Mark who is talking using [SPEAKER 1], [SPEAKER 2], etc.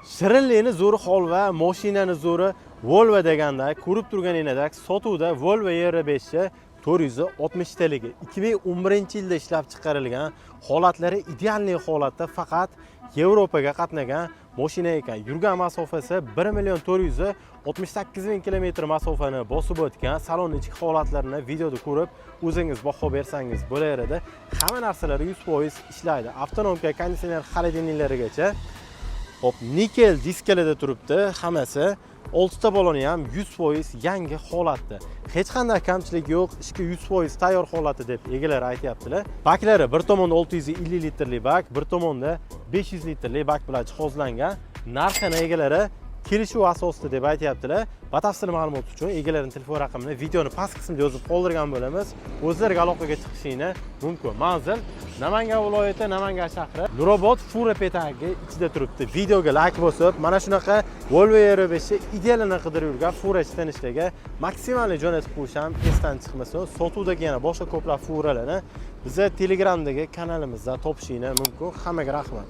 [SPEAKER 1] Shirinlikni zo'ri holva, mashinani zo'ri Volvo deganda, ko'rib turganingizda sotuvda Volvo R5 460 taligi 2011-yilda ishlab chiqarilgan, holatlari idealniy holatda faqat Yevropaga qatnagan mashina ekan. Yurgan masofasi 1,468,000 km masofani bosib o'tgan. Salon ichki holatlarini videoda ko'rib, o'zingiz baho bersangiz bo'laveradi. Hamma narsalari 100% ishlaydi. Avtonomka, konditsioner, xolodilniklarigacha hop, nikel diskalarda turibdi, hammasi. 6 ta baloni ham 100% yangi holatda. Hech qanday kamchilik yo'q, ishga 100% tayyor holati deb egalar aytayaptilar. Baklari bir tomonda 650 litrli bak, bir tomonda 500 litrli bak bilan jihozlangan. Narxini egalari kelishuv asosida deb aytayaptilar. Batafsil ma'lumot uchun egalarining telefon raqamini videoni past qismida yozib qoldirgan bo'lamiz. O'zlariga aloqaga chiqishingiz mumkin. Manzil Namangan viloyati, Namangan shahri, Nurobod Fura petagi ichida turibdi. Videoga like bosib, mana shunaqa Volvo R5 idealini qidirib yurgan furachi tanishlarga maksimalni jo'natib qo'yish ham esdan chiqmasin. Sotuvdagi yana boshqa ko'plab furalarni bizning Telegramdagi kanalimizda topishingiz mumkin. Hammaga rahmat.